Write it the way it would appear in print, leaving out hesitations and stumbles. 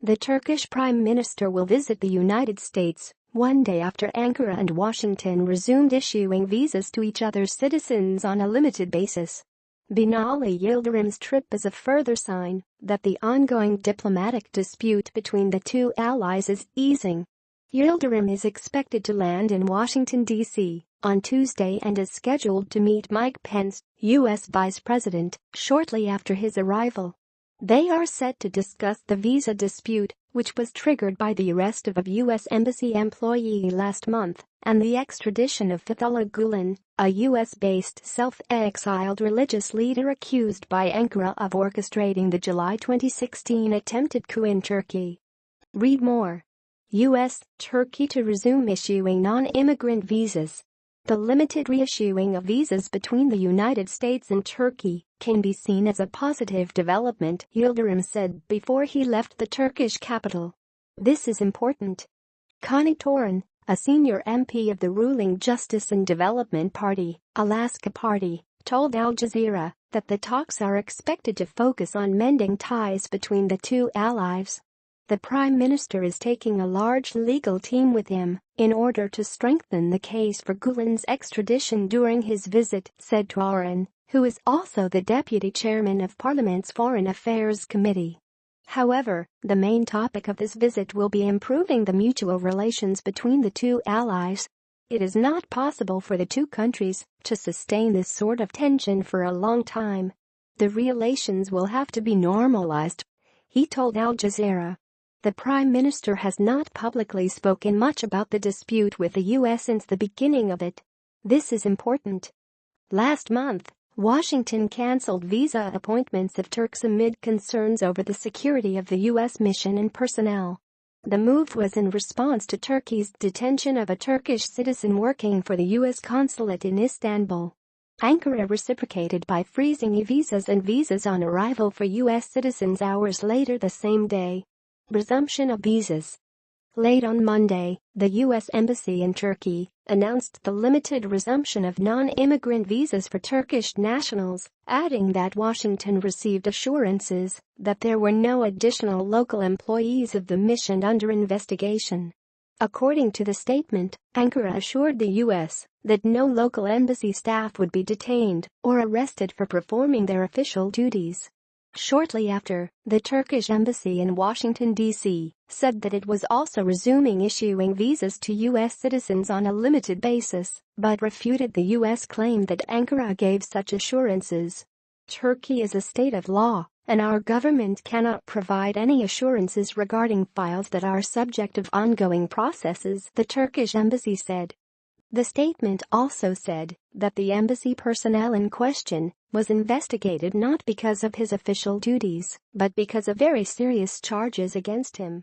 The Turkish Prime Minister will visit the United States one day after Ankara and Washington resumed issuing visas to each other's citizens on a limited basis. Binali Yildirim's trip is a further sign that the ongoing diplomatic dispute between the two allies is easing. Yildirim is expected to land in Washington, D.C. on Tuesday and is scheduled to meet Mike Pence, U.S. Vice President, shortly after his arrival. They are set to discuss the visa dispute, which was triggered by the arrest of a U.S. Embassy employee last month, and the extradition of Fethullah Gulen, a U.S.-based self-exiled religious leader accused by Ankara of orchestrating the July 2016 attempted coup in Turkey. Read more. U.S. Turkey to resume issuing non-immigrant visas. The limited reissuing of visas between the United States and Turkey can be seen as a positive development, Yildirim said before he left the Turkish capital. This is important. Connie Toran, a senior MP of the ruling Justice and Development Party, Alaska Party, told Al Jazeera that the talks are expected to focus on mending ties between the two allies. The Prime Minister is taking a large legal team with him in order to strengthen the case for Gulen's extradition during his visit, said Toran, who is also the deputy chairman of Parliament's Foreign Affairs Committee. However, the main topic of this visit will be improving the mutual relations between the two allies. It is not possible for the two countries to sustain this sort of tension for a long time. The relations will have to be normalized, he told Al Jazeera. The Prime Minister has not publicly spoken much about the dispute with the U.S. since the beginning of it. This is important. Last month, Washington canceled visa appointments of Turks amid concerns over the security of the U.S. mission and personnel. The move was in response to Turkey's detention of a Turkish citizen working for the U.S. consulate in Istanbul. Ankara reciprocated by freezing e-visas and visas on arrival for U.S. citizens hours later the same day. Resumption of visas. Late on Monday, the U.S. Embassy in Turkey announced the limited resumption of non-immigrant visas for Turkish nationals, adding that Washington received assurances that there were no additional local employees of the mission under investigation. According to the statement, Ankara assured the U.S. that no local embassy staff would be detained or arrested for performing their official duties. Shortly after, the Turkish embassy in Washington, D.C., said that it was also resuming issuing visas to U.S. citizens on a limited basis, but refuted the U.S. claim that Ankara gave such assurances. Turkey is a state of law, and our government cannot provide any assurances regarding files that are subject of ongoing processes, the Turkish embassy said. The statement also said that the embassy personnel in question was investigated not because of his official duties, but because of very serious charges against him.